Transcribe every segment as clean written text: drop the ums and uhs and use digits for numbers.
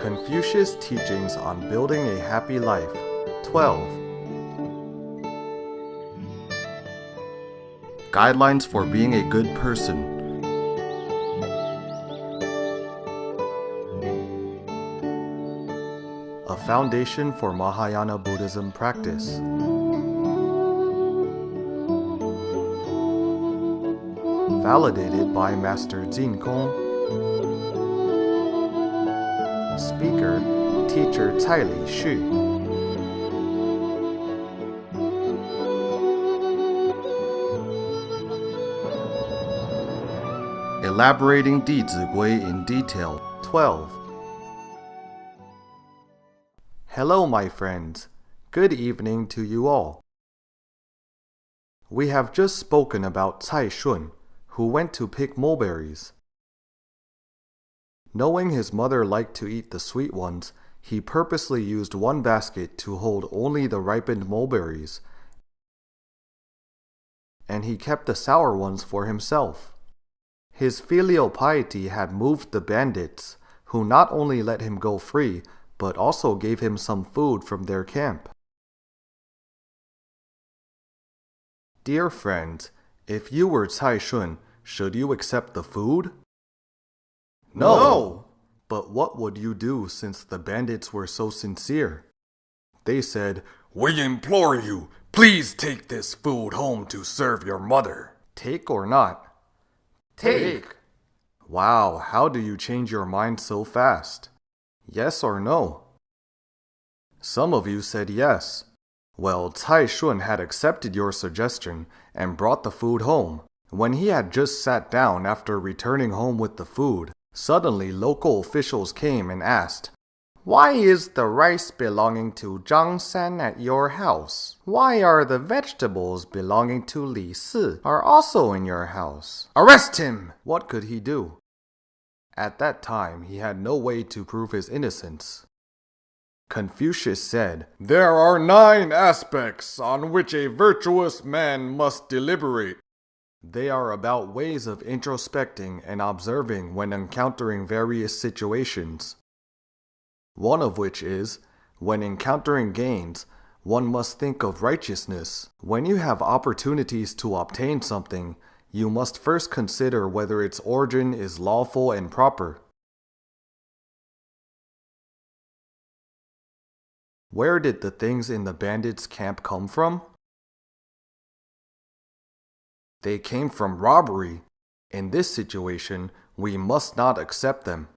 Confucius' teachings on building a happy life. 12. Guidelines for being a good person. A foundation for Mahayana Buddhism practice. Validated by Master Jingkong. Speaker, Teacher Tsai Lixu. Elaborating Dizigui in detail. 12. Hello, my friends. Good evening to you all. We have just spoken about Cai Shun, who went to pick mulberries. Knowing his mother liked to eat the sweet ones, he purposely used one basket to hold only the ripened mulberries, and he kept the sour ones for himself. His filial piety had moved the bandits, who not only let him go free, but also gave him some food from their camp. Dear friends, if you were Cai Shun, should you accept the food? No! But what would you do since the bandits were so sincere? They said, "We implore you, please take this food home to serve your mother." Take or not? Take! Wow, how do you change your mind so fast? Yes or no? Some of you said yes. Well, Cai Shun had accepted your suggestion and brought the food home. When he had just sat down after returning home with the food, suddenly local officials came and asked, "Why is the rice belonging to Zhang San at your house? Why are the vegetables belonging to Li Si are also in your house? Arrest him!" What could he do? At that time, he had no way to prove his innocence. Confucius said, "There are 9 aspects on which a virtuous man must deliberate. They are about ways of introspecting and observing when encountering various situations. One of which is, when encountering gains, one must think of righteousness. When you have opportunities to obtain something, you must first consider whether its origin is lawful and proper." Where did the things in the bandits' camp come from? They came from robbery. In this situation, we must not accept them.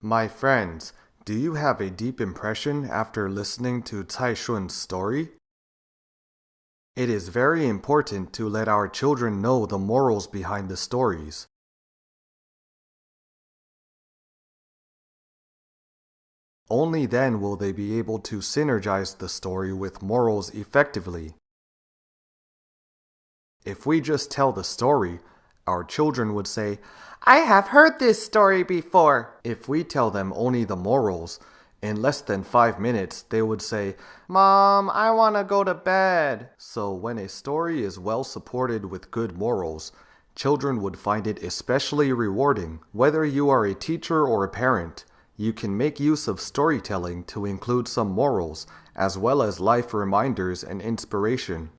My friends, do you have a deep impression after listening to Cai Shun's story? It is very important to let our children know the morals behind the stories. Only then will they be able to synergize the story with morals effectively. If we just tell the story, our children would say, "I have heard this story before." If we tell them only the morals, in less than 5 minutes they would say, "Mom, I want to go to bed." So when a story is well supported with good morals, children would find it especially rewarding. Whether you are a teacher or a parent, you can make use of storytelling to include some morals, as well as life reminders and inspiration.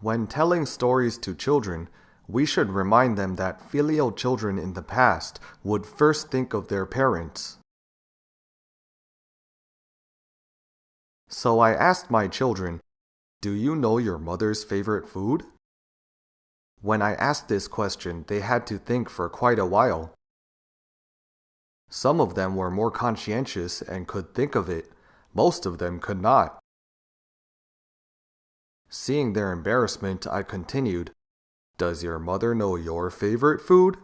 When telling stories to children, we should remind them that filial children in the past would first think of their parents. So I asked my children, "Do you know your mother's favorite food?" When I asked this question, they had to think for quite a while. Some of them were more conscientious and could think of it. Most of them could not. Seeing their embarrassment, I continued, "Does your mother know your favorite food?"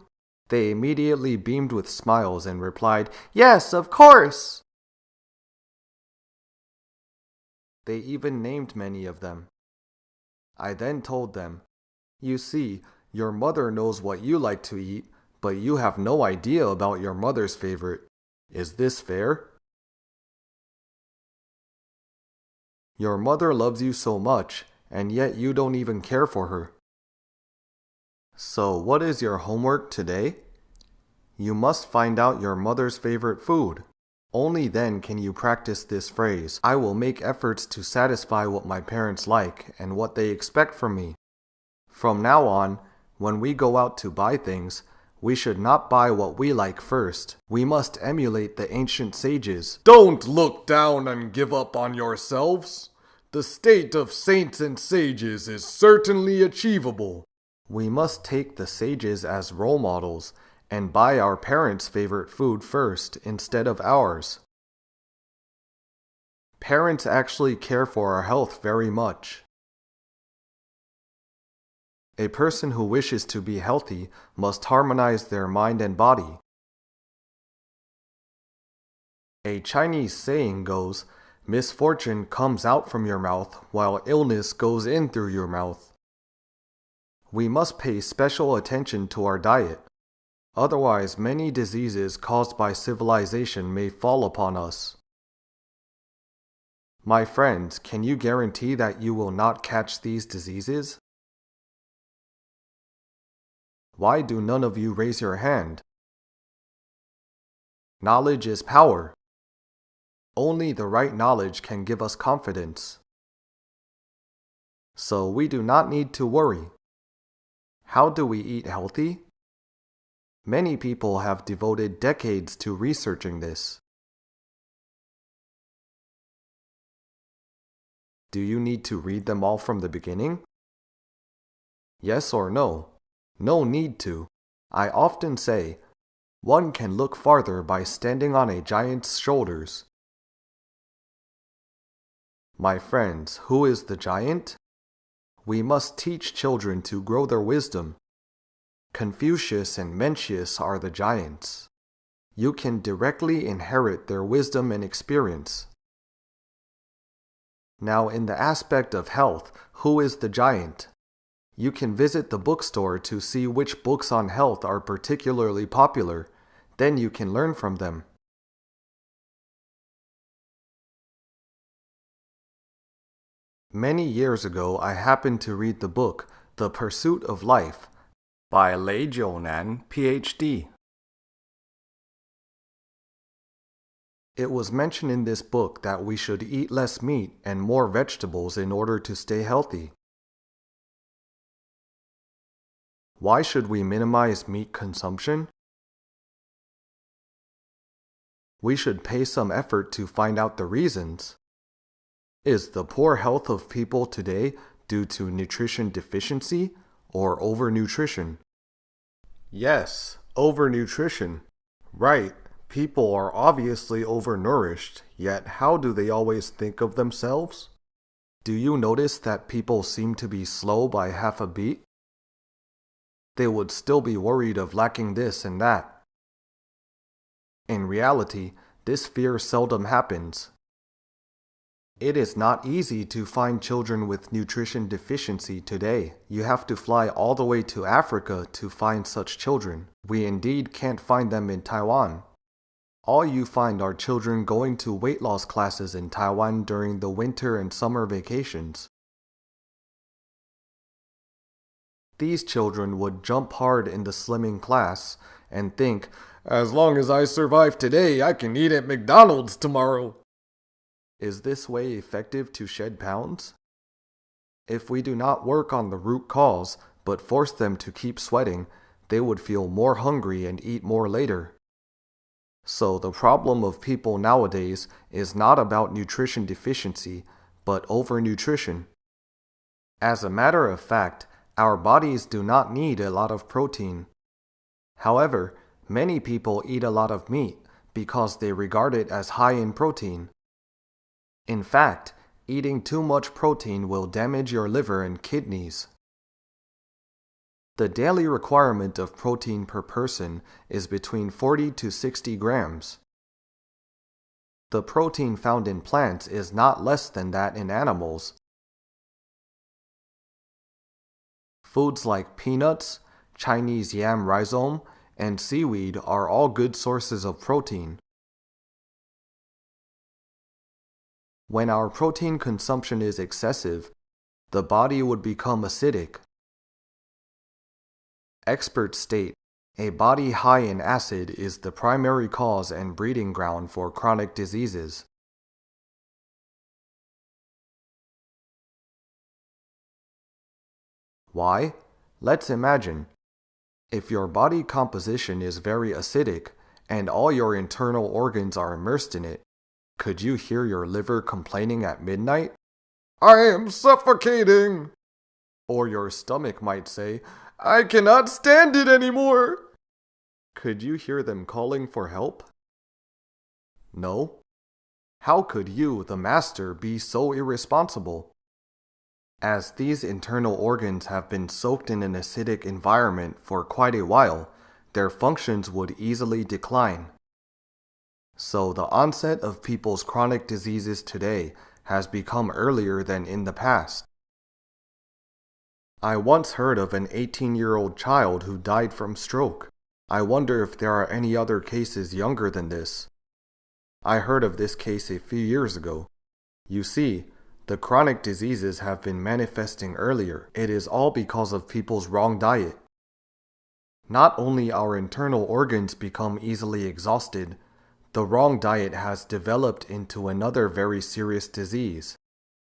They immediately beamed with smiles and replied, "Yes, of course!" They even named many of them. I then told them, "You see, your mother knows what you like to eat, but you have no idea about your mother's favorite. Is this fair? Your mother loves you so much, and yet you don't even care for her. So what is your homework today? You must find out your mother's favorite food. Only then can you practice this phrase. I will make efforts to satisfy what my parents like and what they expect from me. From now on, when we go out to buy things, we should not buy what we like first. We must emulate the ancient sages. Don't look down and give up on yourselves. The state of saints and sages is certainly achievable. We must take the sages as role models and buy our parents' favorite food first instead of ours. Parents actually care for our health very much. A person who wishes to be healthy must harmonize their mind and body. A Chinese saying goes, misfortune comes out from your mouth while illness goes in through your mouth. We must pay special attention to our diet. Otherwise, many diseases caused by civilization may fall upon us. My friends, can you guarantee that you will not catch these diseases? Why do none of you raise your hand? Knowledge is power. Only the right knowledge can give us confidence. So we do not need to worry. How do we eat healthy? Many people have devoted decades to researching this. Do you need to read them all from the beginning? Yes or no? No need to. I often say, one can look farther by standing on a giant's shoulders. My friends, who is the giant? We must teach children to grow their wisdom. Confucius and Mencius are the giants. You can directly inherit their wisdom and experience. Now, in the aspect of health, who is the giant? You can visit the bookstore to see which books on health are particularly popular. Then you can learn from them. Many years ago, I happened to read the book, The Pursuit of Life, by Lei Jiunan, Ph.D. It was mentioned in this book that we should eat less meat and more vegetables in order to stay healthy. Why should we minimize meat consumption? We should pay some effort to find out the reasons. Is the poor health of people today due to nutrition deficiency or overnutrition? Yes, overnutrition. Right, people are obviously overnourished, yet how do they always think of themselves? Do you notice that people seem to be slow by half a beat? They would still be worried of lacking this and that. In reality, this fear seldom happens. It is not easy to find children with nutrition deficiency today. You have to fly all the way to Africa to find such children. We indeed can't find them in Taiwan. All you find are children going to weight loss classes in Taiwan during the winter and summer vacations. These children would jump hard in the slimming class and think, as long as I survive today, I can eat at McDonald's tomorrow. Is this way effective to shed pounds? If we do not work on the root cause, but force them to keep sweating, they would feel more hungry and eat more later. So the problem of people nowadays is not about nutrition deficiency, but overnutrition. As a matter of fact, our bodies do not need a lot of protein. However, many people eat a lot of meat because they regard it as high in protein. In fact, eating too much protein will damage your liver and kidneys. The daily requirement of protein per person is between 40 to 60 grams. The protein found in plants is not less than that in animals. Foods like peanuts, Chinese yam rhizome, and seaweed are all good sources of protein. When our protein consumption is excessive, the body would become acidic. Experts state A body high in acid is the primary cause and breeding ground for chronic diseases. Why? Let's imagine. If your body composition is very acidic and all your internal organs are immersed in it, could you hear your liver complaining at midnight? I am suffocating! Or your stomach might say, I cannot stand it anymore! Could you hear them calling for help? No. How could you, the master, be so irresponsible? As these internal organs have been soaked in an acidic environment for quite a while, their functions would easily decline. So the onset of people's chronic diseases today has become earlier than in the past. I once heard of an 18-year-old child who died from stroke. I wonder if there are any other cases younger than this. I heard of this case a few years ago. You see, the chronic diseases have been manifesting earlier. It is all because of people's wrong diet. Not only our internal organs become easily exhausted, the wrong diet has developed into another very serious disease.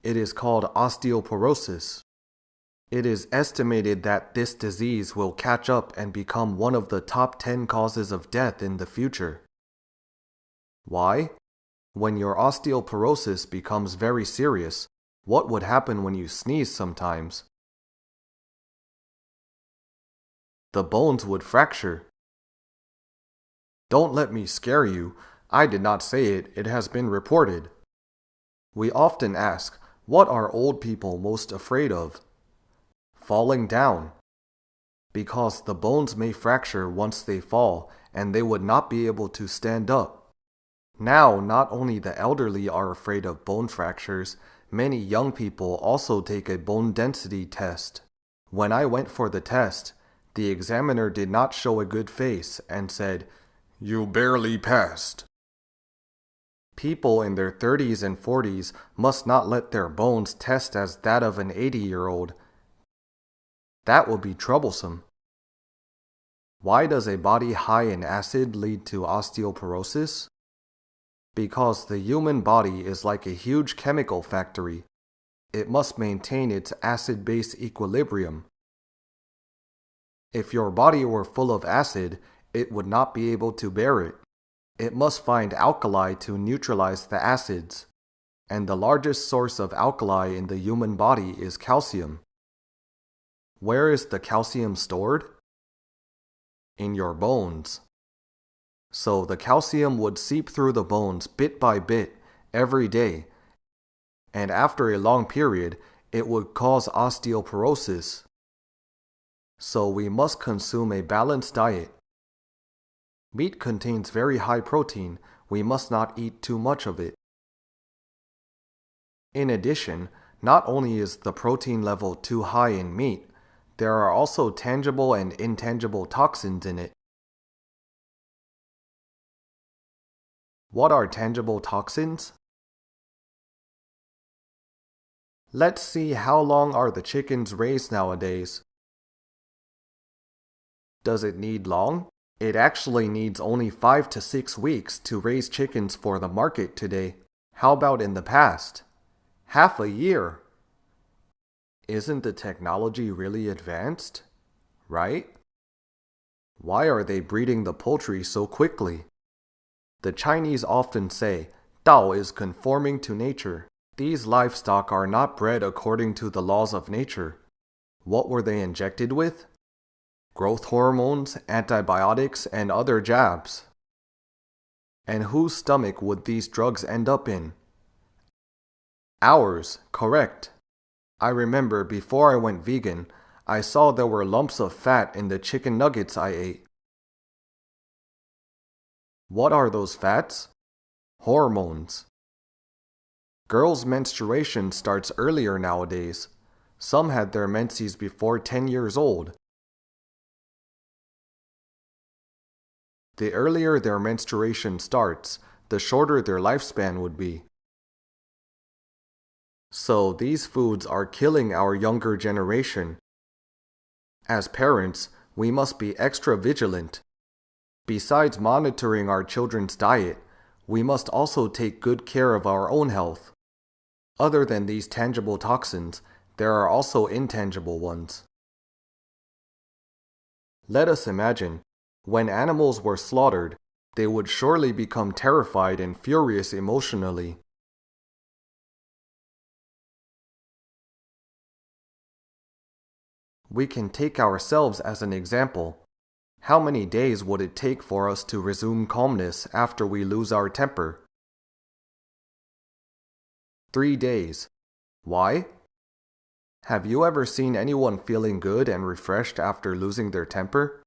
It is called osteoporosis. It is estimated that this disease will catch up and become one of the top 10 causes of death in the future. Why? When your osteoporosis becomes very serious, what would happen when you sneeze sometimes? The bones would fracture. Don't let me scare you. I did not say it, it has been reported. We often ask, what are old people most afraid of? Falling down. Because the bones may fracture once they fall, and they would not be able to stand up. Now, not only the elderly are afraid of bone fractures, many young people also take a bone density test. When I went for the test, the examiner did not show a good face and said, "You barely passed." People in their 30s and 40s must not let their bones test as that of an 80-year-old. That will be troublesome. Why does a body high in acid lead to osteoporosis? Because the human body is like a huge chemical factory. It must maintain its acid-base equilibrium. If your body were full of acid, it would not be able to bear it. It must find alkali to neutralize the acids. And the largest source of alkali in the human body is calcium. Where is the calcium stored? In your bones. So the calcium would seep through the bones bit by bit every day, and after a long period, it would cause osteoporosis. So we must consume a balanced diet. Meat contains very high protein. We must not eat too much of it. In addition, not only is the protein level too high in meat, there are also tangible and intangible toxins in it. What are tangible toxins? Let's see, how long are the chickens raised nowadays? Does it need long? It actually needs only 5 to 6 weeks to raise chickens for the market today. How about in the past? Half a year. Isn't the technology really advanced? Right? Why are they breeding the poultry so quickly? The Chinese often say, Dao is conforming to nature. These livestock are not bred according to the laws of nature. What were they injected with? Growth hormones, antibiotics, and other jabs. And whose stomach would these drugs end up in? Ours, correct. I remember before I went vegan, I saw there were lumps of fat in the chicken nuggets I ate. What are those fats? Hormones. Girls' menstruation starts earlier nowadays. Some had their menses before 10 years old. The earlier their menstruation starts, the shorter their lifespan would be. So these foods are killing our younger generation. As parents, we must be extra vigilant. Besides monitoring our children's diet, we must also take good care of our own health. Other than these tangible toxins, there are also intangible ones. Let us imagine, when animals were slaughtered, they would surely become terrified and furious emotionally. We can take ourselves as an example. How many days would it take for us to resume calmness after we lose our temper? 3 days. Why? Have you ever seen anyone feeling good and refreshed after losing their temper?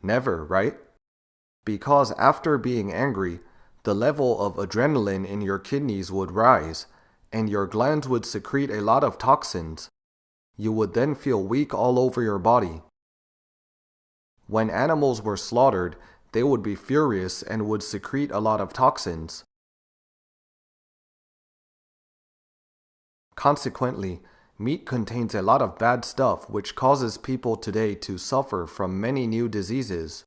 Never, right? Because after being angry, the level of adrenaline in your kidneys would rise, and your glands would secrete a lot of toxins. You would then feel weak all over your body. When animals were slaughtered, they would be furious and would secrete a lot of toxins. Consequently, meat contains a lot of bad stuff which causes people today to suffer from many new diseases.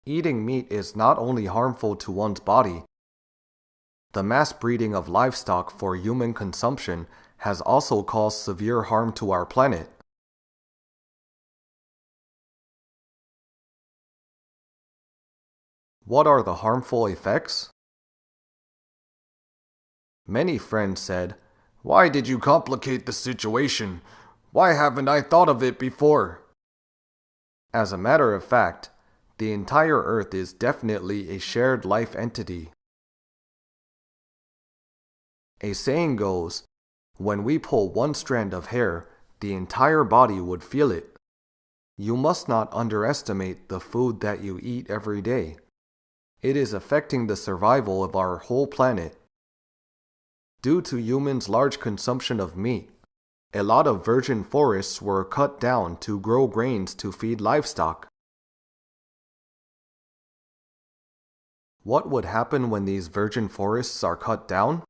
Eating meat is not only harmful to one's body. The mass breeding of livestock for human consumption has also caused severe harm to our planet. What are the harmful effects? Many friends said, "Why did you complicate the situation? Why haven't I thought of it before?" As a matter of fact, the entire Earth is definitely a shared life entity. A saying goes, when we pull one strand of hair, the entire body would feel it. You must not underestimate the food that you eat every day. It is affecting the survival of our whole planet. Due to humans' large consumption of meat, a lot of virgin forests were cut down to grow grains to feed livestock. What would happen when these virgin forests are cut down?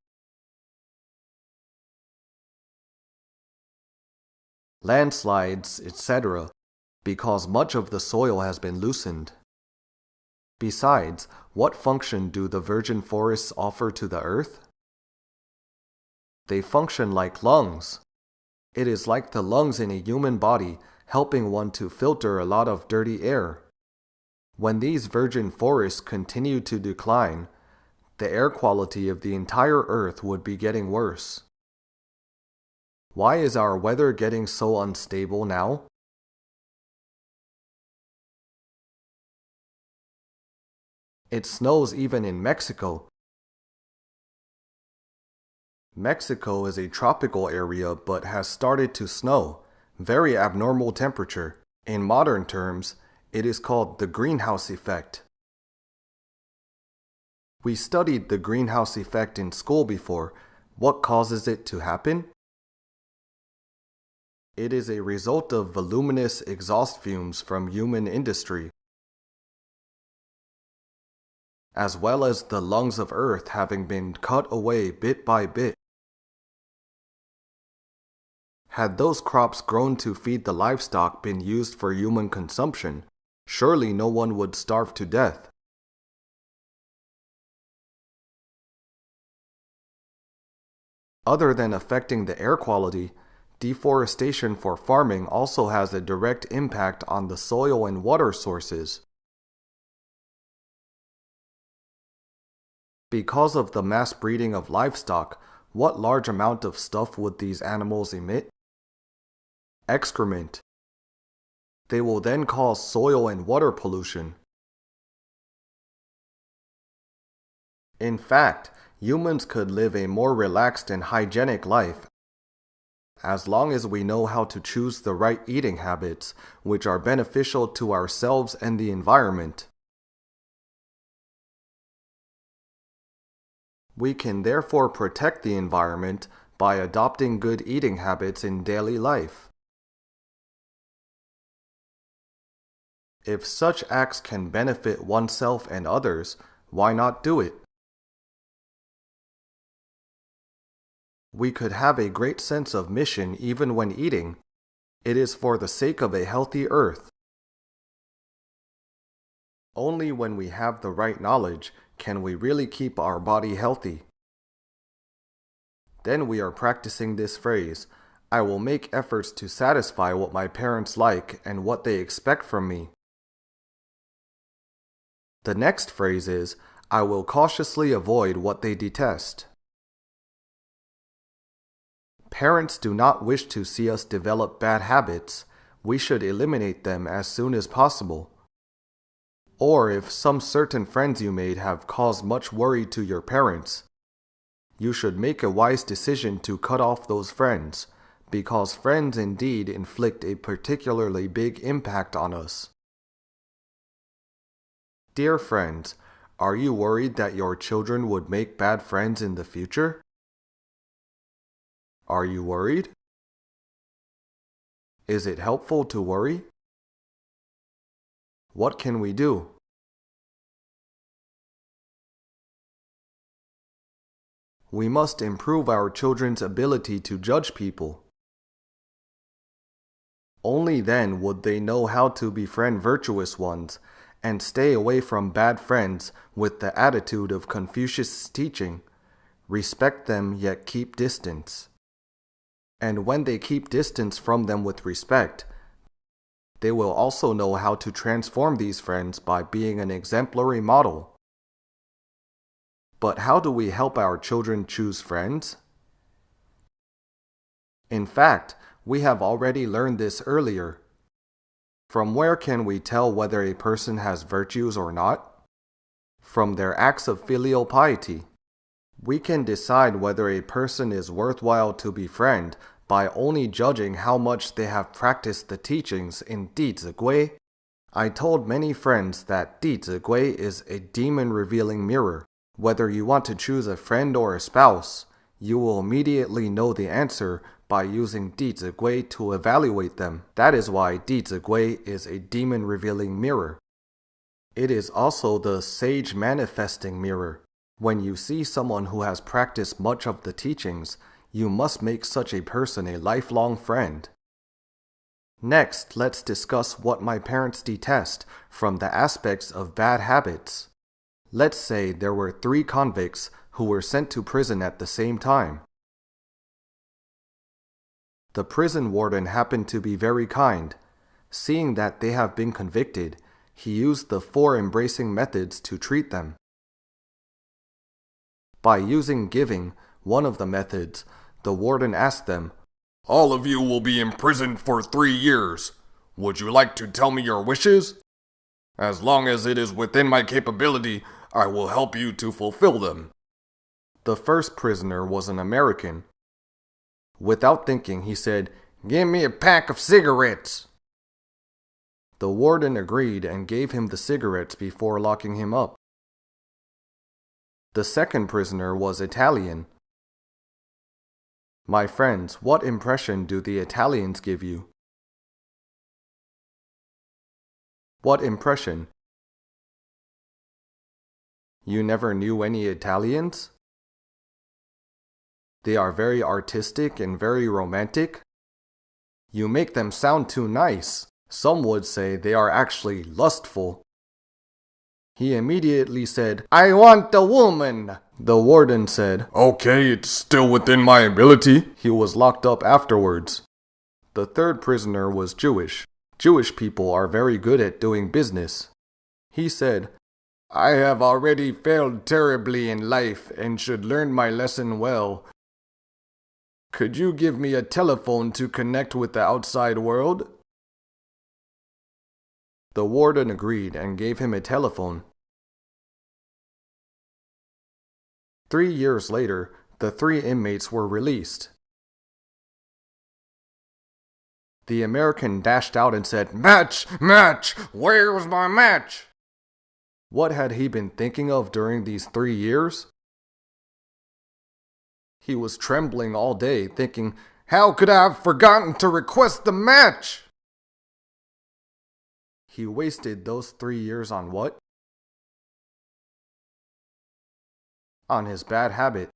Landslides, etc., because much of the soil has been loosened. Besides, what function do the virgin forests offer to the earth? They function like lungs. It is like the lungs in a human body, helping one to filter a lot of dirty air. When these virgin forests continue to decline, the air quality of the entire earth would be getting worse. Why is our weather getting so unstable now? It snows even in Mexico. Mexico is a tropical area but has started to snow, very abnormal temperature. In modern terms, it is called the greenhouse effect. We studied the greenhouse effect in school before. What causes it to happen? It is a result of voluminous exhaust fumes from human industry, as well as the lungs of Earth having been cut away bit by bit. Had those crops grown to feed the livestock been used for human consumption, surely no one would starve to death. Other than affecting the air quality, deforestation for farming also has a direct impact on the soil and water sources. Because of the mass breeding of livestock, what large amount of stuff would these animals emit? Excrement. They will then cause soil and water pollution. In fact, humans could live a more relaxed and hygienic life as long as we know how to choose the right eating habits, which are beneficial to ourselves and the environment. We can therefore protect the environment by adopting good eating habits in daily life. If such acts can benefit oneself and others, why not do it? We could have a great sense of mission even when eating. It is for the sake of a healthy earth. Only when we have the right knowledge can we really keep our body healthy. Then we are practicing this phrase, I will make efforts to satisfy what my parents like and what they expect from me. The next phrase is, I will cautiously avoid what they detest. Parents do not wish to see us develop bad habits. We should eliminate them as soon as possible. Or if some certain friends you made have caused much worry to your parents, you should make a wise decision to cut off those friends, because friends indeed inflict a particularly big impact on us. Dear friends, are you worried that your children would make bad friends in the future? Are you worried? Is it helpful to worry? What can we do? We must improve our children's ability to judge people. Only then would they know how to befriend virtuous ones and stay away from bad friends with the attitude of Confucius' teaching, respect them yet keep distance. And when they keep distance from them with respect, they will also know how to transform these friends by being an exemplary model. But how do we help our children choose friends? In fact, we have already learned this earlier. From where can we tell whether a person has virtues or not? From their acts of filial piety. We can decide whether a person is worthwhile to befriend by only judging how much they have practiced the teachings in Dizigui. I told many friends that Dizigui is a demon-revealing mirror. Whether you want to choose a friend or a spouse, you will immediately know the answer by using Dizigui to evaluate them. That is why Dizigui is a demon-revealing mirror. It is also the sage manifesting mirror. When you see someone who has practiced much of the teachings, you must make such a person a lifelong friend. Next, let's discuss what my parents detest from the aspects of bad habits. Let's say there were 3 convicts who were sent to prison at the same time. The prison warden happened to be very kind. Seeing that they have been convicted, he used the 4 embracing methods to treat them. By using giving, one of the methods, the warden asked them, All of you will be imprisoned for 3 years. Would you like to tell me your wishes? As long as it is within my capability, I will help you to fulfill them. The first prisoner was an American. Without thinking, he said, Give me a pack of cigarettes. The warden agreed and gave him the cigarettes before locking him up. The second prisoner was Italian. My friends, what impression do the Italians give you? What impression? You never knew any Italians? They are very artistic and very romantic. You make them sound too nice. Some would say they are actually lustful. He immediately said, I want the woman. The warden said, Okay, it's still within my ability. He was locked up afterwards. The third prisoner was Jewish. Jewish people are very good at doing business. He said, I have already failed terribly in life and should learn my lesson well. Could you give me a telephone to connect with the outside world? The warden agreed and gave him a telephone. 3 years later, the 3 inmates were released. The American dashed out and said, Match! Match! Where's my match? What had he been thinking of during these 3 years? He was trembling all day, thinking, How could I have forgotten to request the match? He wasted those 3 years on what? On his bad habit.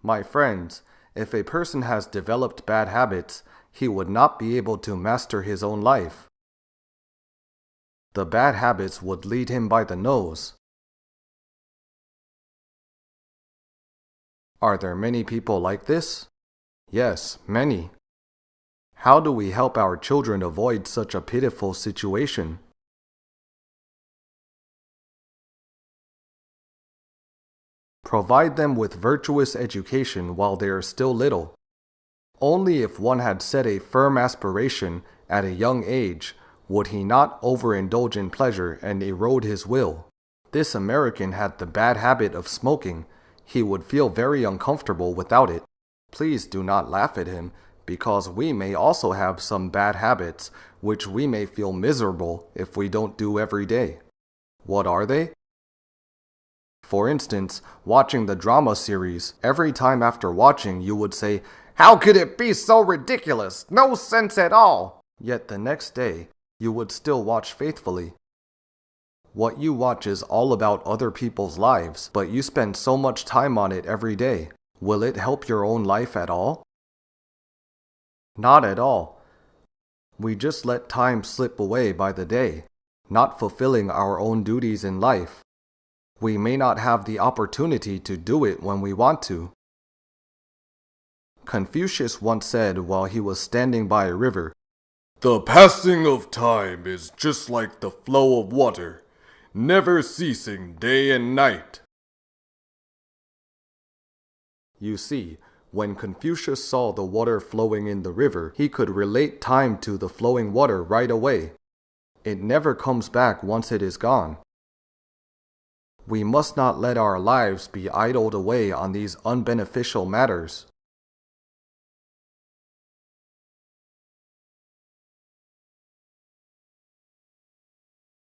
My friends, if a person has developed bad habits, he would not be able to master his own life. The bad habits would lead him by the nose. Are there many people like this? Yes, many. How do we help our children avoid such a pitiful situation? Provide them with virtuous education while they are still little. Only if one had set a firm aspiration at a young age would he not overindulge in pleasure and erode his will. This American had the bad habit of smoking. He would feel very uncomfortable without it. Please do not laugh at him, because we may also have some bad habits which we may feel miserable if we don't do every day. What are they? For instance, watching the drama series, every time after watching you would say, "How could it be so ridiculous? No sense at all!" Yet the next day, you would still watch faithfully. What you watch is all about other people's lives, but you spend so much time on it every day. Will it help your own life at all? Not at all. We just let time slip away by the day, not fulfilling our own duties in life. We may not have the opportunity to do it when we want to. Confucius once said while he was standing by a river, "The passing of time is just like the flow of water, never ceasing day and night." You see, when Confucius saw the water flowing in the river, he could relate time to the flowing water right away. It never comes back once it is gone. We must not let our lives be idled away on these unbeneficial matters.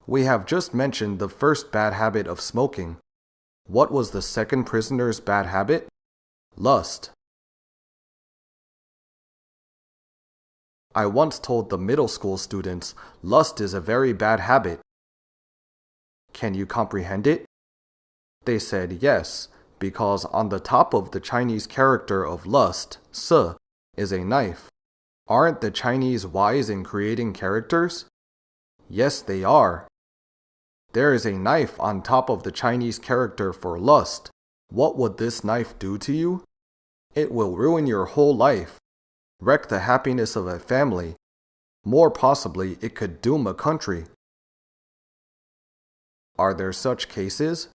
We have just mentioned the first bad habit of smoking. What was the second prisoner's bad habit? Lust. I once told the middle school students, lust is a very bad habit. Can you comprehend it? They said yes, because on the top of the Chinese character of lust, se, is a knife. Aren't the Chinese wise in creating characters? Yes, they are. There is a knife on top of the Chinese character for lust. What would this knife do to you? It will ruin your whole life, wreck the happiness of a family. More possibly, it could doom a country. Are there such cases?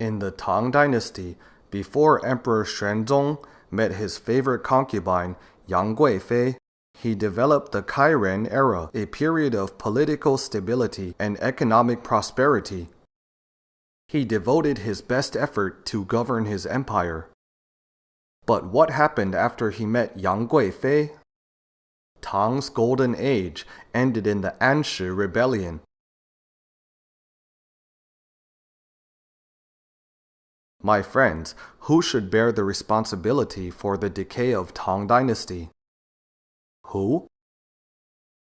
In the Tang Dynasty, before Emperor Xuanzong met his favorite concubine, Yang Guifei, he developed the Kairen era, a period of political stability and economic prosperity. He devoted his best effort to govern his empire. But what happened after he met Yang Guifei? Tang's golden age ended in the Anshi rebellion. My friends, who should bear the responsibility for the decay of Tang Dynasty? Who?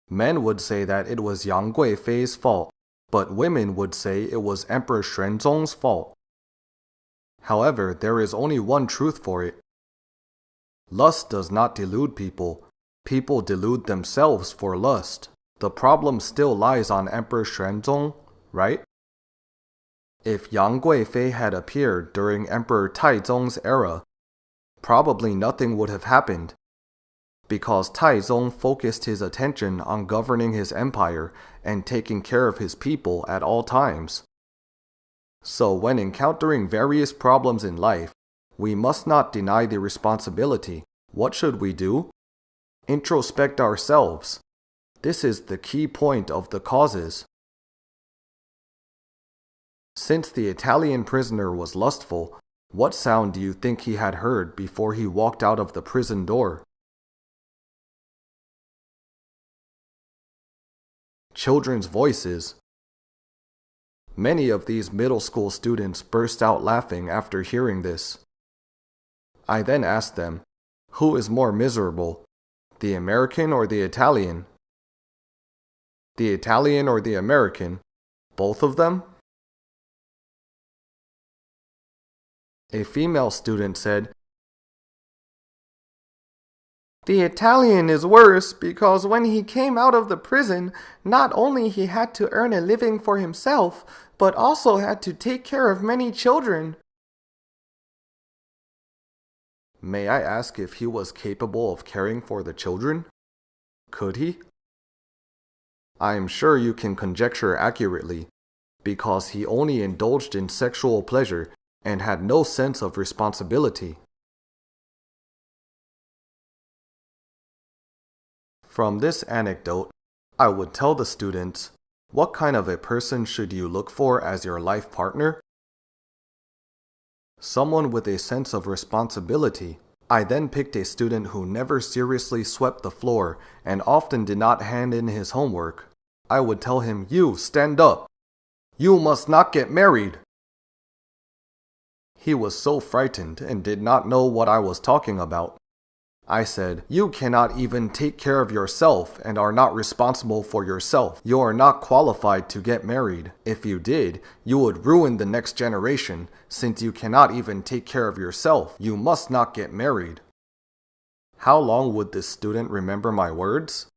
Men would say that it was Yang Guifei's fault, but women would say it was Emperor Xuanzong's fault. However, there is only one truth for it. Lust does not delude people. People delude themselves for lust. The problem still lies on Emperor Xuanzong, right? If Yang Guifei had appeared during Emperor Taizong's era, probably nothing would have happened, because Taizong focused his attention on governing his empire and taking care of his people at all times. So when encountering various problems in life, we must not deny the responsibility. What should we do? Introspect ourselves. This is the key point of the causes. Since the Italian prisoner was lustful, what sound do you think he had heard before he walked out of the prison door? Children's voices. Many of these middle school students burst out laughing after hearing this. I then asked them, who is more miserable, the American or the Italian? The Italian or the American? Both of them? A female student said, "The Italian is worse because when he came out of the prison, not only he had to earn a living for himself, but also had to take care of many children." May I ask if he was capable of caring for the children? Could he? I am sure you can conjecture accurately, because he only indulged in sexual pleasure and had no sense of responsibility. From this anecdote, I would tell the students, what kind of a person should you look for as your life partner? Someone with a sense of responsibility. I then picked a student who never seriously swept the floor and often did not hand in his homework. I would tell him, "You, stand up. You must not get married." He was so frightened and did not know what I was talking about. I said, "You cannot even take care of yourself and are not responsible for yourself. You are not qualified to get married. If you did, you would ruin the next generation. Since you cannot even take care of yourself, you must not get married." How long would this student remember my words?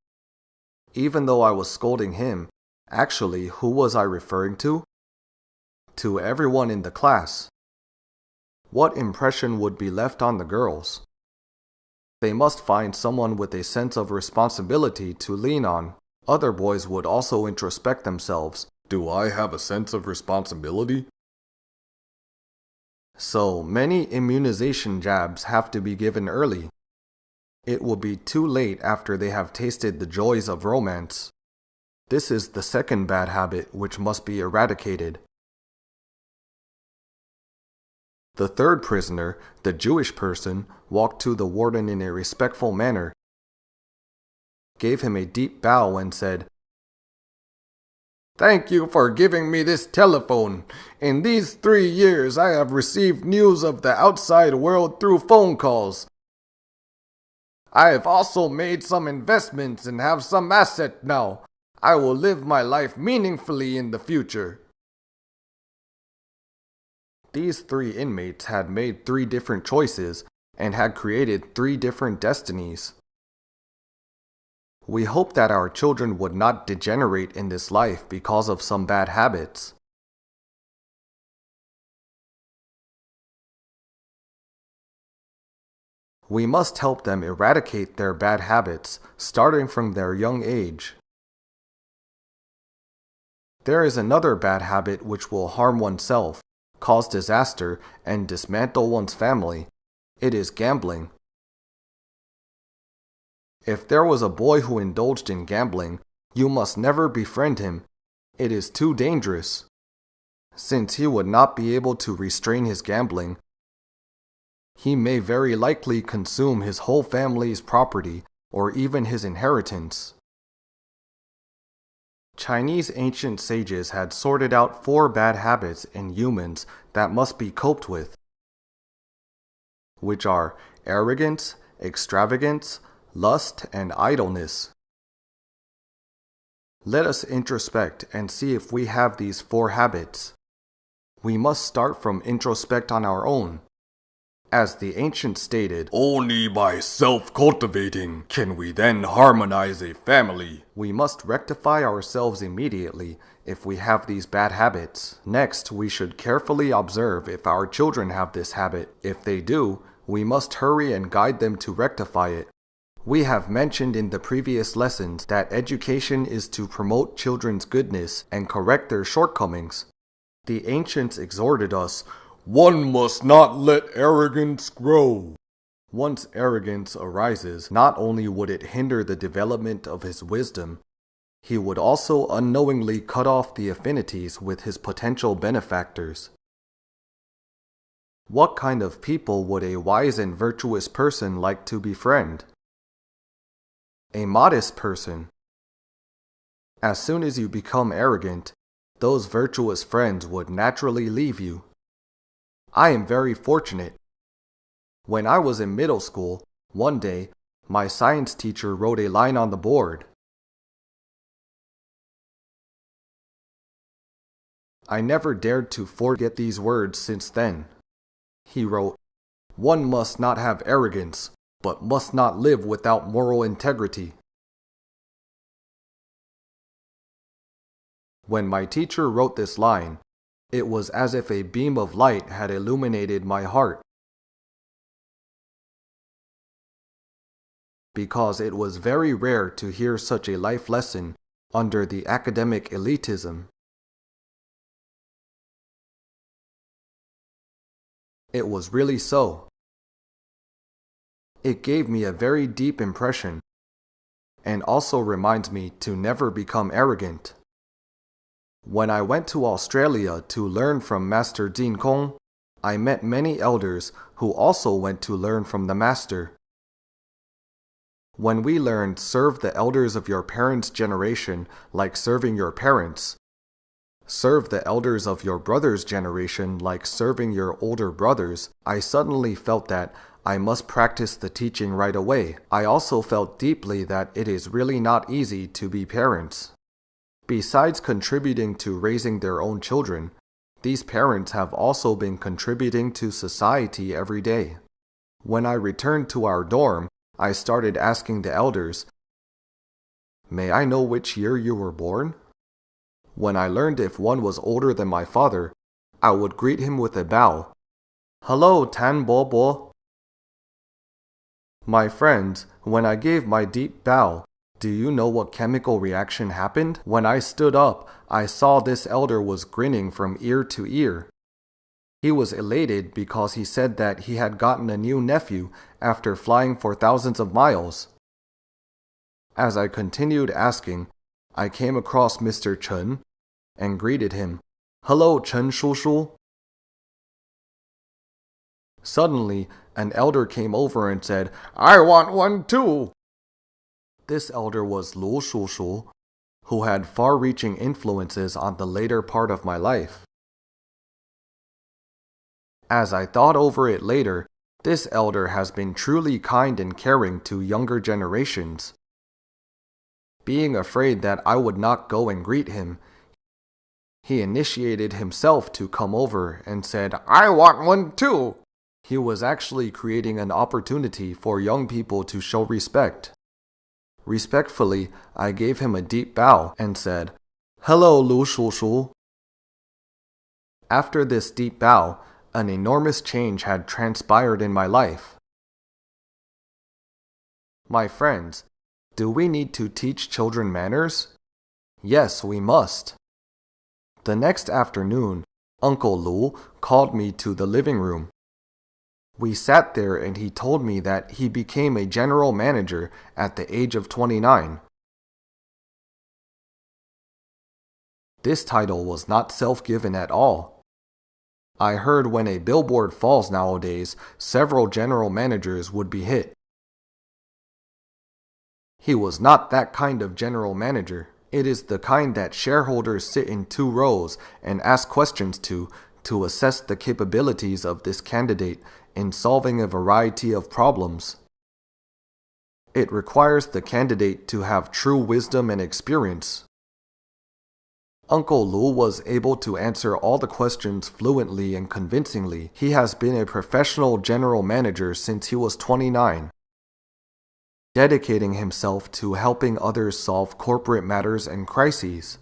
Even though I was scolding him, actually, who was I referring to? To everyone in the class. What impression would be left on the girls? They must find someone with a sense of responsibility to lean on. Other boys would also introspect themselves. Do I have a sense of responsibility? So many immunization jabs have to be given early. It will be too late after they have tasted the joys of romance. This is the second bad habit which must be eradicated. The third prisoner, the Jewish person, walked to the warden in a respectful manner, gave him a deep bow and said, "Thank you for giving me this telephone. In these 3 years, I have received news of the outside world through phone calls. I have also made some investments and have some asset now. I will live my life meaningfully in the future." These 3 inmates had made 3 different choices and had created 3 different destinies. We hope that our children would not degenerate in this life because of some bad habits. We must help them eradicate their bad habits, starting from their young age. There is another bad habit which will harm oneself, cause disaster, and dismantle one's family. It is gambling. If there was a boy who indulged in gambling, you must never befriend him. It is too dangerous. Since he would not be able to restrain his gambling, he may very likely consume his whole family's property or even his inheritance. Chinese ancient sages had sorted out 4 bad habits in humans that must be coped with, which are arrogance, extravagance, lust, and idleness. Let us introspect and see if we have these 4 habits. We must start from introspect on our own. As the ancients stated, "Only by self-cultivating can we then harmonize a family." We must rectify ourselves immediately if we have these bad habits. Next, we should carefully observe if our children have this habit. If they do, we must hurry and guide them to rectify it. We have mentioned in the previous lessons that education is to promote children's goodness and correct their shortcomings. The ancients exhorted us, "One must not let arrogance grow." Once arrogance arises, not only would it hinder the development of his wisdom, he would also unknowingly cut off the affinities with his potential benefactors. What kind of people would a wise and virtuous person like to befriend? A modest person. As soon as you become arrogant, those virtuous friends would naturally leave you. I am very fortunate. When I was in middle school, one day, my science teacher wrote a line on the board. I never dared to forget these words since then. He wrote, "One must not have arrogance, but must not live without moral integrity." When my teacher wrote this line, it was as if a beam of light had illuminated my heart, because it was very rare to hear such a life lesson under the academic elitism. It was really so. It gave me a very deep impression, and also reminds me to never become arrogant. When I went to Australia to learn from Master Jin Kong, I met many elders who also went to learn from the Master. When we learned serve the elders of your parents' generation like serving your parents, serve the elders of your brother's generation like serving your older brothers, I suddenly felt that I must practice the teaching right away. I also felt deeply that it is really not easy to be parents. Besides contributing to raising their own children, these parents have also been contributing to society every day. When I returned to our dorm, I started asking the elders, "May I know which year you were born?" When I learned if one was older than my father, I would greet him with a bow. "Hello, Tan Bo Bo." My friends, when I gave my deep bow, do you know what chemical reaction happened? When I stood up, I saw this elder was grinning from ear to ear. He was elated because he said that he had gotten a new nephew after flying for thousands of miles. As I continued asking, I came across Mr. Chen and greeted him. "Hello, Chen Shushu." Suddenly, an elder came over and said, "I want one too." This elder was Lu Shushu, who had far-reaching influences on the later part of my life. As I thought over it later, this elder has been truly kind and caring to younger generations. Being afraid that I would not go and greet him, he initiated himself to come over and said, "I want one too." He was actually creating an opportunity for young people to show respect. Respectfully, I gave him a deep bow and said, "Hello, Lu Shushu." After this deep bow, an enormous change had transpired in my life. My friends, do we need to teach children manners? Yes, we must. The next afternoon, Uncle Lu called me to the living room. We sat there and he told me that he became a general manager at the age of 29. This title was not self-given at all. I heard when a billboard falls nowadays, several general managers would be hit. He was not that kind of general manager. It is the kind that shareholders sit in 2 rows and ask questions to assess the capabilities of this candidate in solving a variety of problems. It requires the candidate to have true wisdom and experience. Uncle Lu was able to answer all the questions fluently and convincingly. He has been a professional general manager since he was 29, dedicating himself to helping others solve corporate matters and crises.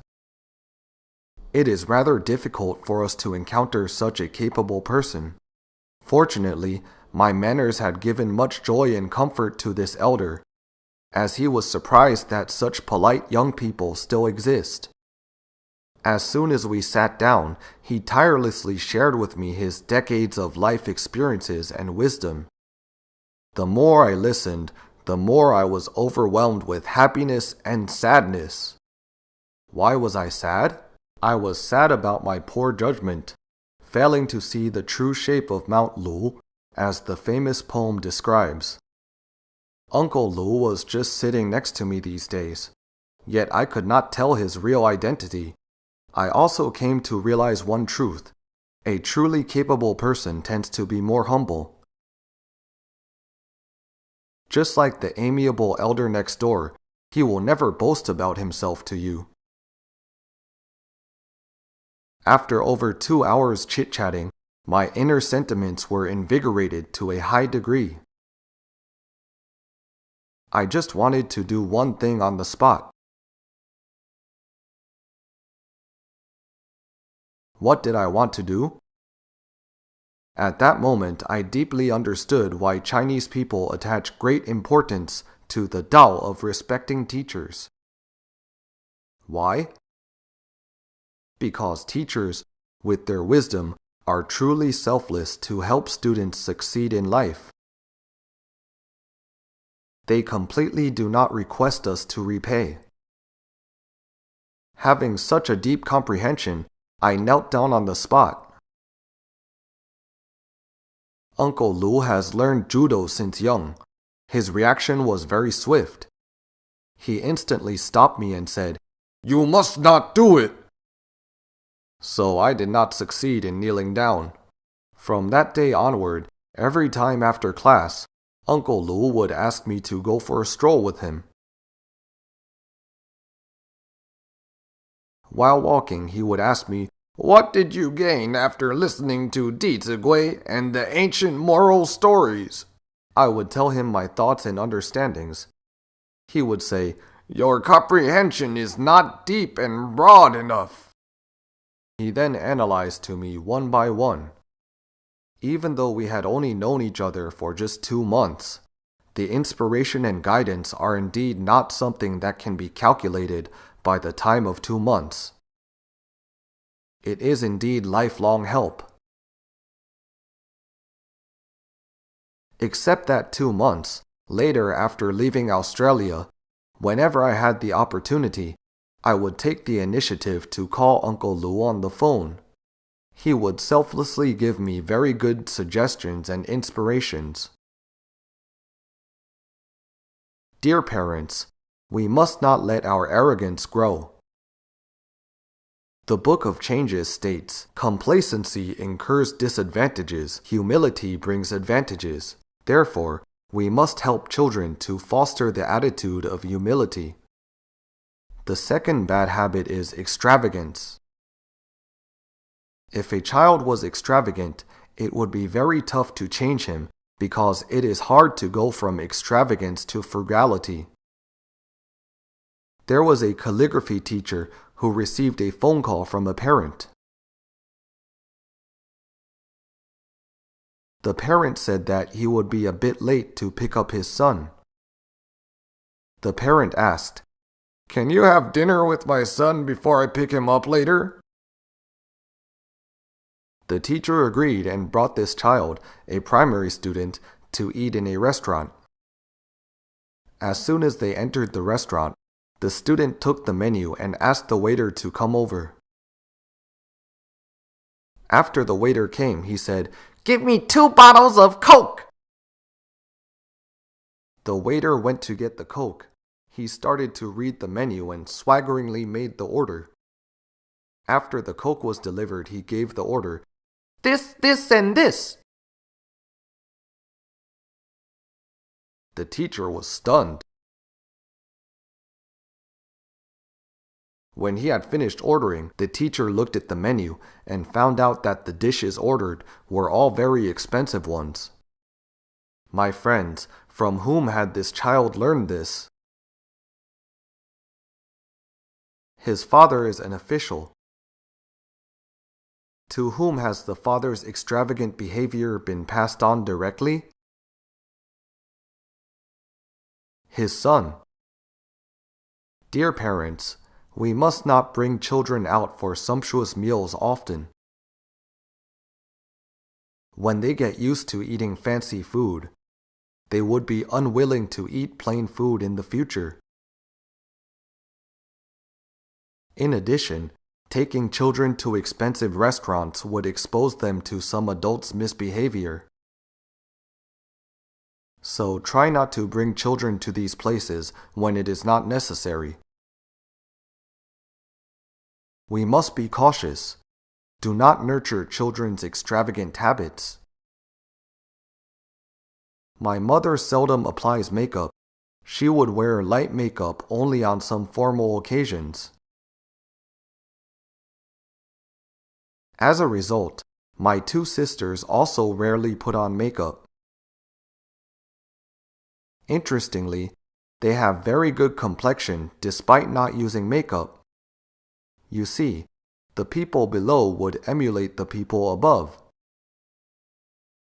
It is rather difficult for us to encounter such a capable person. Fortunately, my manners had given much joy and comfort to this elder, as he was surprised that such polite young people still exist. As soon as we sat down, he tirelessly shared with me his decades of life experiences and wisdom. The more I listened, the more I was overwhelmed with happiness and sadness. Why was I sad? I was sad about my poor judgment, failing to see the true shape of Mount Lu, as the famous poem describes. Uncle Lu was just sitting next to me these days, yet I could not tell his real identity. I also came to realize one truth. A truly capable person tends to be more humble. Just like the amiable elder next door, he will never boast about himself to you. After over 2 hours chit-chatting, My inner sentiments were invigorated to a high degree. I just wanted to do one thing on the spot. What did I want to do? At that moment, I deeply understood why Chinese people attach great importance to the Tao of respecting teachers. Why? Because teachers, with their wisdom, are truly selfless to help students succeed in life. They completely do not request us to repay. Having such a deep comprehension, I knelt down on the spot. Uncle Lu has learned judo since young. His reaction was very swift. He instantly stopped me and said, "You must not do it!" So I did not succeed in kneeling down. From that day onward, every time after class, Uncle Lu would ask me to go for a stroll with him. While walking, he would ask me, "What did you gain after listening to Dizigui and the ancient moral stories?" I would tell him my thoughts and understandings. He would say, "Your comprehension is not deep and broad enough." He then analyzed to me one by one. Even though we had only known each other for just 2 months, the inspiration and guidance are indeed not something that can be calculated by the time of 2 months. It is indeed lifelong help. Except that 2 months later, after leaving Australia, whenever I had the opportunity, I would take the initiative to call Uncle Lu on the phone. He would selflessly give me very good suggestions and inspirations. Dear parents, we must not let our arrogance grow. The Book of Changes states, "Complacency incurs disadvantages, humility brings advantages." Therefore, we must help children to foster the attitude of humility. The second bad habit is extravagance. If a child was extravagant, it would be very tough to change him because it is hard to go from extravagance to frugality. There was a calligraphy teacher who received a phone call from a parent. The parent said that he would be a bit late to pick up his son. The parent asked, "Can you have dinner with my son before I pick him up later?" The teacher agreed and brought this child, a primary student, to eat in a restaurant. As soon as they entered the restaurant, the student took the menu and asked the waiter to come over. After the waiter came, he said, "Give me 2 bottles of Coke!" The waiter went to get the Coke. He started to read the menu and swaggeringly made the order. After the Coke was delivered, he gave the order, "This, and this." The teacher was stunned. When he had finished ordering, the teacher looked at the menu and found out that the dishes ordered were all very expensive ones. My friends, from whom had this child learned this? His father is an official. To whom has the father's extravagant behavior been passed on directly? His son. Dear parents, we must not bring children out for sumptuous meals often. When they get used to eating fancy food, they would be unwilling to eat plain food in the future. In addition, taking children to expensive restaurants would expose them to some adults' misbehavior. So try not to bring children to these places when it is not necessary. We must be cautious. Do not nurture children's extravagant habits. My mother seldom applies makeup. She would wear light makeup only on some formal occasions. As a result, My two sisters also rarely put on makeup. Interestingly, they have very good complexion despite not using makeup. You see, the people below would emulate the people above.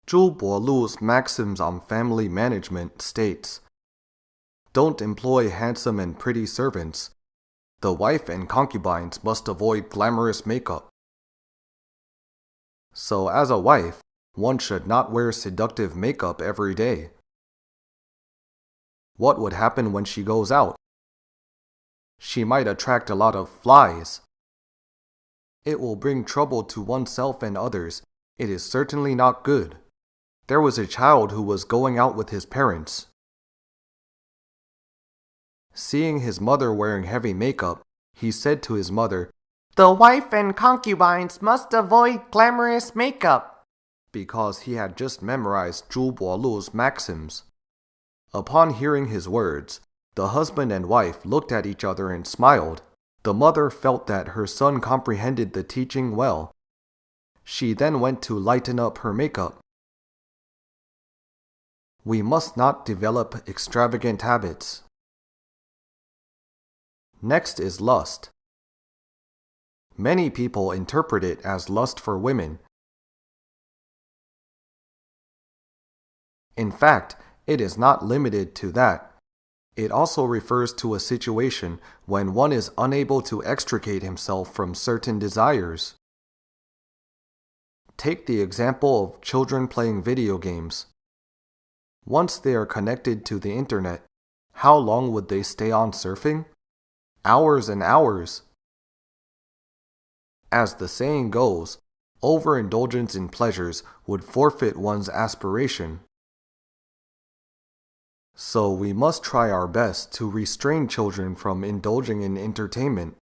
Zhu Lu's maxims on family management states, "Don't employ handsome and pretty servants. The wife and concubines must avoid glamorous makeup." So as a wife, one should not wear seductive makeup every day. What would happen when she goes out? She might attract a lot of flies. It will bring trouble to oneself and others. It is certainly not good. There was a child who was going out with his parents. Seeing his mother wearing heavy makeup, he said to his mother, "The wife and concubines must avoid glamorous makeup," because he had just memorized Zhu Lu's maxims. Upon hearing his words, the husband and wife looked at each other and smiled. The mother felt that her son comprehended the teaching well. She then went to lighten up her makeup. We must not develop extravagant habits. Next is lust. Many people interpret it as lust for women. In fact, it is not limited to that. It also refers to a situation when one is unable to extricate himself from certain desires. Take the example of children playing video games. Once they are connected to the internet, how long would they stay on surfing? Hours and hours. As the saying goes, overindulgence in pleasures would forfeit one's aspiration. So we must try our best to restrain children from indulging in entertainment.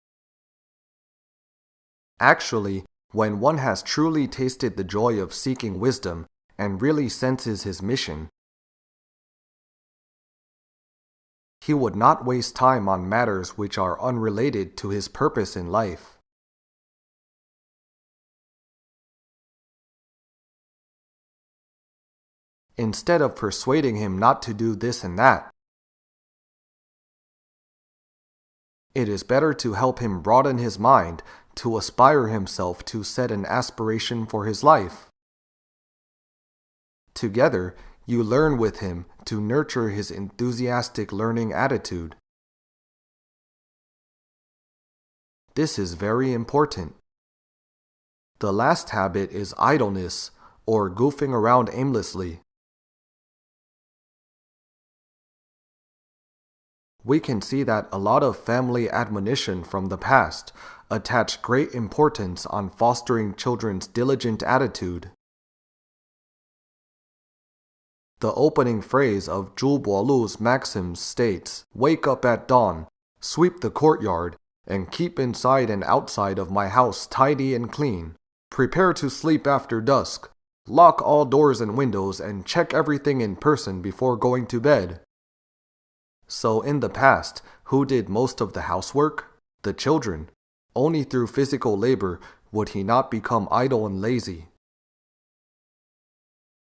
Actually, when one has truly tasted the joy of seeking wisdom and really senses his mission, he would not waste time on matters which are unrelated to his purpose in life. Instead of persuading him not to do this and that, it is better to help him broaden his mind to aspire himself to set an aspiration for his life. Together, you learn with him to nurture his enthusiastic learning attitude. This is very important. The last habit is idleness, or goofing around aimlessly. We can see that a lot of family admonition from the past attach great importance on fostering children's diligent attitude. The opening phrase of Zhu Lu's maxims states, "Wake up at dawn, sweep the courtyard, and keep inside and outside of my house tidy and clean. Prepare to sleep after dusk. Lock all doors and windows and check everything in person before going to bed." So in the past, who did most of the housework? The children. Only through physical labor would he not become idle and lazy.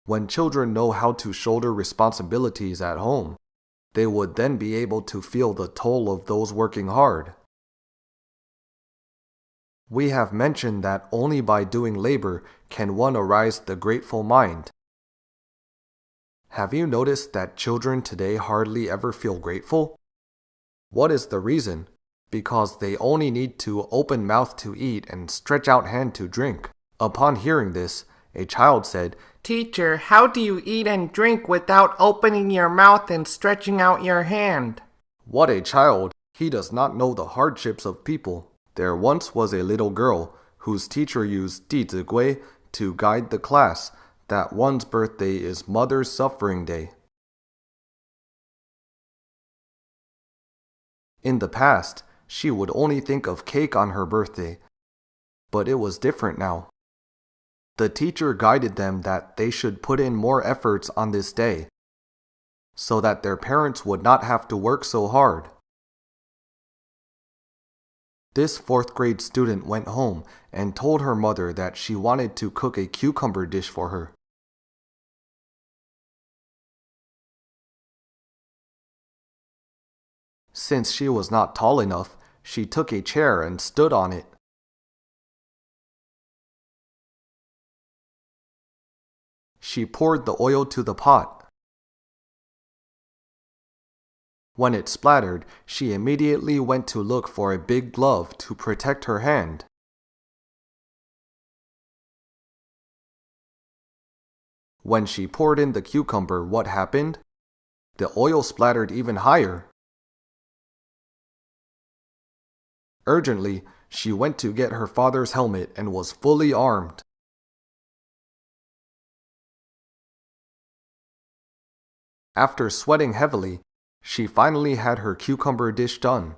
When children know how to shoulder responsibilities at home, they would then be able to feel the toll of those working hard. We have mentioned that only by doing labor can one arouse the grateful mind. Have you noticed that children today hardly ever feel grateful? What is the reason? Because they only need to open mouth to eat and stretch out hand to drink. Upon hearing this, a child said, "Teacher, how do you eat and drink without opening your mouth and stretching out your hand?" What a child! He does not know the hardships of people. There once was a little girl whose teacher used Dizigui to guide the class that one's birthday is Mother's Suffering Day. In the past, she would only think of cake on her birthday, but it was different now. The teacher guided them that they should put in more efforts on this day, so that their parents would not have to work so hard. This fourth-grade student went home and told her mother that she wanted to cook a cucumber dish for her. Since she was not tall enough, she took a chair and stood on it. She poured the oil to the pot. When it splattered, she immediately went to look for a big glove to protect her hand. When she poured in the cucumber, what happened? The oil splattered even higher. Urgently, she went to get her father's helmet and was fully armed. After sweating heavily, she finally had her cucumber dish done.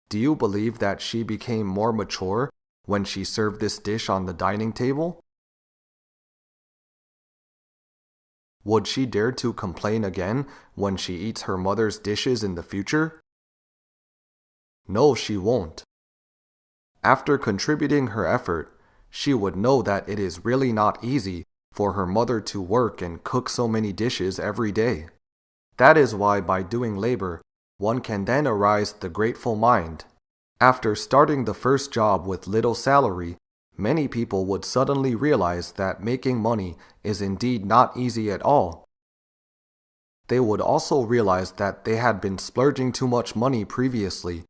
Do you believe that she became more mature when she served this dish on the dining table? Would she dare to complain again when she eats her mother's dishes in the future? No, she won't. After contributing her effort, she would know that it is really not easy for her mother to work and cook so many dishes every day. That is why by doing labor, one can then arise the grateful mind. After starting the first job with little salary, many people would suddenly realize that making money is indeed not easy at all. They would also realize that they had been splurging too much money previously,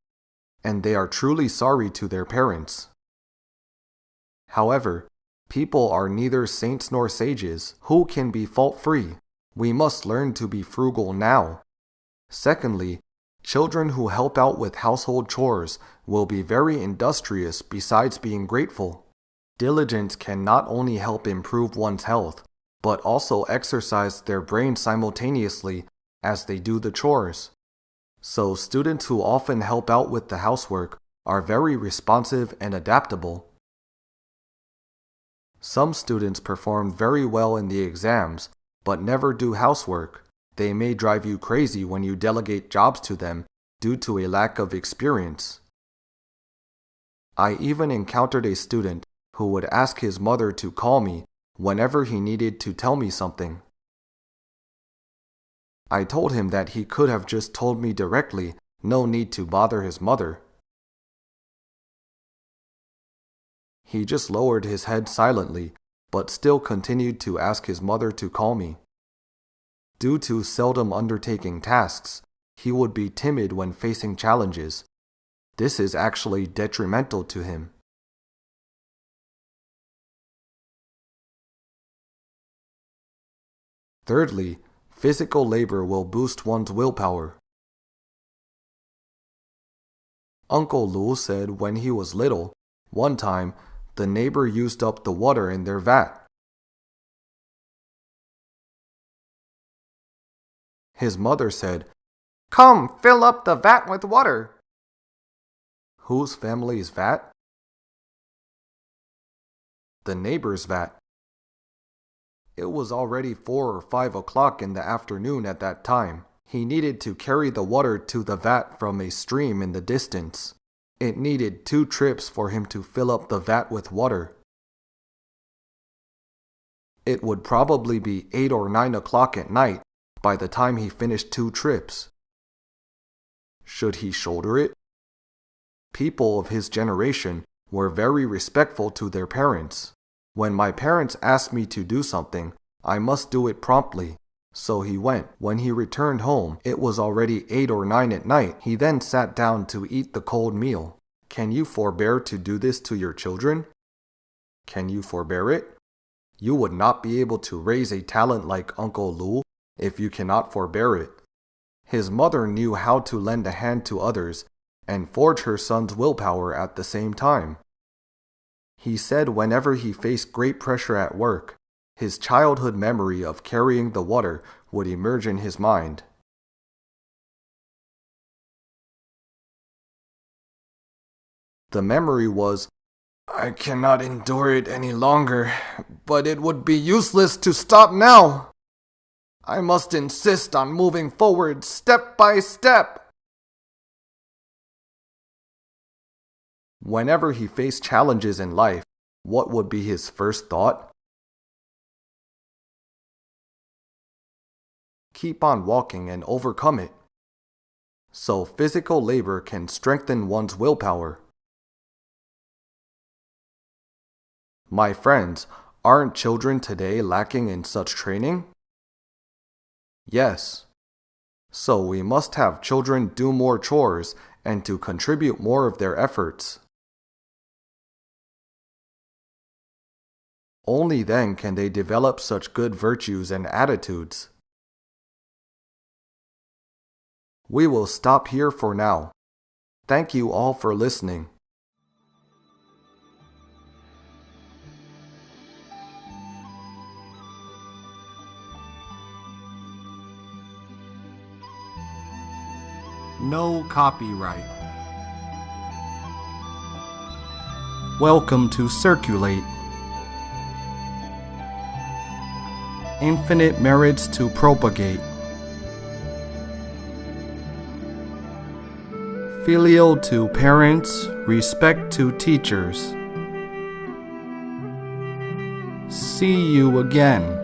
and they are truly sorry to their parents. However, people are neither saints nor sages who can be fault-free. We must learn to be frugal now. Secondly, children who help out with household chores will be very industrious besides being grateful. Diligence can not only help improve one's health, but also exercise their brain simultaneously as they do the chores. So students who often help out with the housework are very responsive and adaptable. Some students perform very well in the exams, but never do housework. They may drive you crazy when you delegate jobs to them due to a lack of experience. I even encountered a student who would ask his mother to call me whenever he needed to tell me something. I told him that he could have just told me directly, no need to bother his mother. He just lowered his head silently, but still continued to ask his mother to call me. Due to seldom undertaking tasks, he would be timid when facing challenges. This is actually detrimental to him. Thirdly, physical labor will boost one's willpower. Uncle Lu said when he was little, one time, the neighbor used up the water in their vat. His mother said, "Come, fill up the vat with water." Whose family's vat? The neighbor's vat. It was already 4 or 5 o'clock in the afternoon at that time. He needed to carry the water to the vat from a stream in the distance. It needed 2 trips for him to fill up the vat with water. It would probably be 8 or 9 o'clock at night by the time he finished 2 trips. Should he shoulder it? People of his generation were very respectful to their parents. When my parents asked me to do something, I must do it promptly. So he went. When he returned home, it was already 8 or 9 at night. He then sat down to eat the cold meal. Can you forbear to do this to your children? Can you forbear it? You would not be able to raise a talent like Uncle Lu if you cannot forbear it. His mother knew how to lend a hand to others and forge her son's willpower at the same time. He said whenever he faced great pressure at work, his childhood memory of carrying the water would emerge in his mind. The memory was, "I cannot endure it any longer, but it would be useless to stop now. I must insist on moving forward step by step." Whenever he faced challenges in life, what would be his first thought? Keep on walking and overcome it. So physical labor can strengthen one's willpower. My friends, aren't children today lacking in such training? Yes. So we must have children do more chores and to contribute more of their efforts. Only then can they develop such good virtues and attitudes. We will stop here for now. Thank you all for listening. No copyright. Welcome to Circulate. Infinite merits to propagate. Filial to parents, respect to teachers. See you again.